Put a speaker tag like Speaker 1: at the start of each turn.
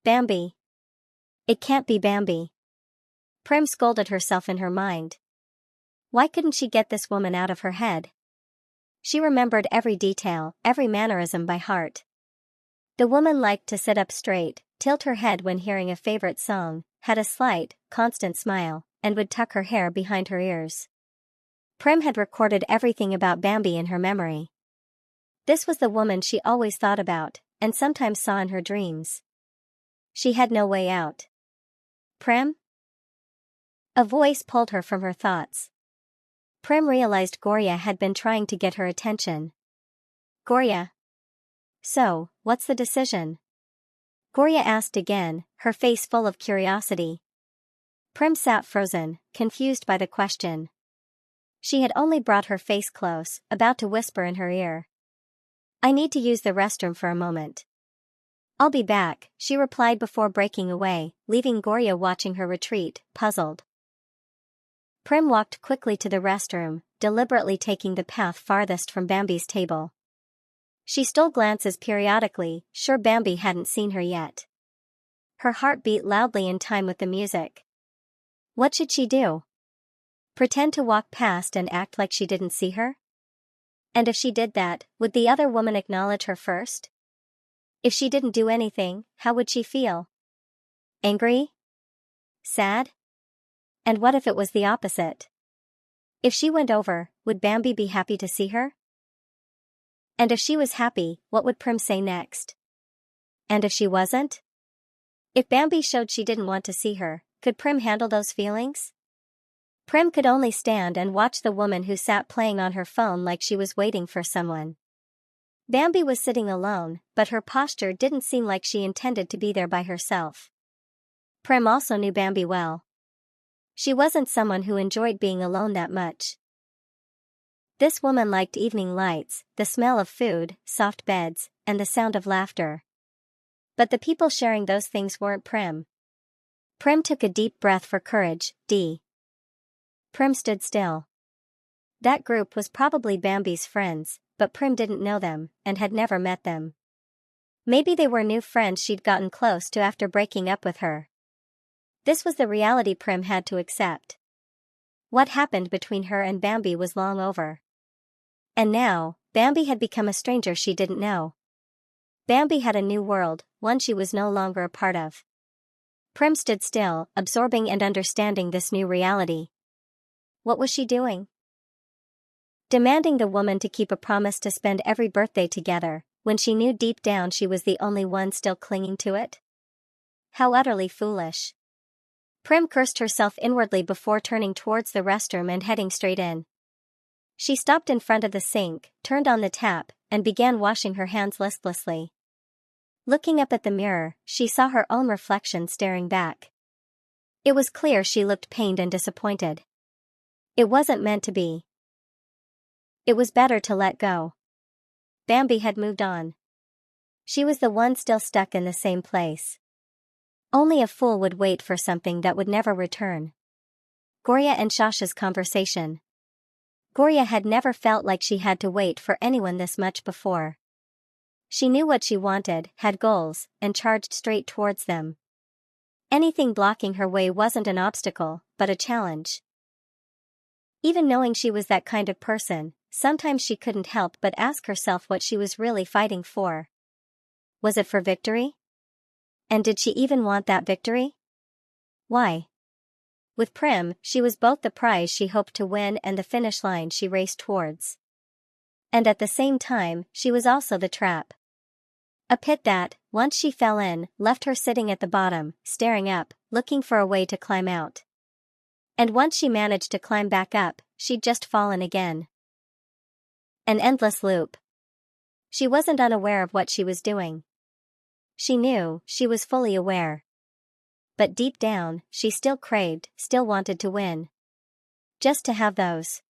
Speaker 1: Bambi. It can't be Bambi. Prim scolded herself in her mind. Why couldn't she get this woman out of her head? She remembered every detail, every mannerism by heart. The woman liked to sit up straight, tilt her head when hearing a favorite song, had a slight, constant smile, and would tuck her hair behind her ears. Prim had recorded everything about Bambi in her memory. This was the woman she always thought about, and sometimes saw in her dreams. She had no way out. Prim? A voice pulled her from her thoughts. Prim realized Gorya had been trying to get her attention. Gorya. So, what's the decision? Gorya asked again, her face full of curiosity. Prim sat frozen, confused by the question. She had only brought her face close, about to whisper in her ear. I need to use the restroom for a moment. I'll be back, she replied before breaking away, leaving Gorya watching her retreat, puzzled. Prim walked quickly to the restroom, deliberately taking the path farthest from Bambi's table. She stole glances periodically, sure Bambi hadn't seen her yet. Her heart beat loudly in time with the music. What should she do? Pretend to walk past and act like she didn't see her? And if she did that, would the other woman acknowledge her first? If she didn't do anything, how would she feel? Angry? Sad? And what if it was the opposite? If she went over, would Bambi be happy to see her? And if she was happy, what would Prim say next? And if she wasn't? If Bambi showed she didn't want to see her, could Prim handle those feelings? Prim could only stand and watch the woman who sat playing on her phone like she was waiting for someone. Bambi was sitting alone, but her posture didn't seem like she intended to be there by herself. Prim also knew Bambi well. She wasn't someone who enjoyed being alone that much. This woman liked evening lights, the smell of food, soft beds, and the sound of laughter. But the people sharing those things weren't Prim. Prim took a deep breath for courage. Prim stood still. That group was probably Bambi's friends, but Prim didn't know them, and had never met them. Maybe they were new friends she'd gotten close to after breaking up with her. This was the reality Prim had to accept. What happened between her and Bambi was long over. And now, Bambi had become a stranger she didn't know. Bambi had a new world, one she was no longer a part of. Prim stood still, absorbing and understanding this new reality. What was she doing? Demanding the woman to keep a promise to spend every birthday together, when she knew deep down she was the only one still clinging to it? How utterly foolish. Prim cursed herself inwardly before turning towards the restroom and heading straight in. She stopped in front of the sink, turned on the tap, and began washing her hands listlessly. Looking up at the mirror, she saw her own reflection staring back. It was clear she looked pained and disappointed. It wasn't meant to be. It was better to let go. Bambi had moved on. She was the one still stuck in the same place. Only a fool would wait for something that would never return. Gorya and Shasha's conversation. Gorya had never felt like she had to wait for anyone this much before. She knew what she wanted, had goals, and charged straight towards them. Anything blocking her way wasn't an obstacle, but a challenge. Even knowing she was that kind of person, sometimes she couldn't help but ask herself what she was really fighting for. Was it for victory? And did she even want that victory? Why? With Prim, she was both the prize she hoped to win and the finish line she raced towards. And at the same time, she was also the trap. A pit that, once she fell in, left her sitting at the bottom, staring up, looking for a way to climb out. And once she managed to climb back up, she'd just fallen again. An endless loop. She wasn't unaware of what she was doing. She knew, she was fully aware. But deep down, she still craved, still wanted to win. Just to have those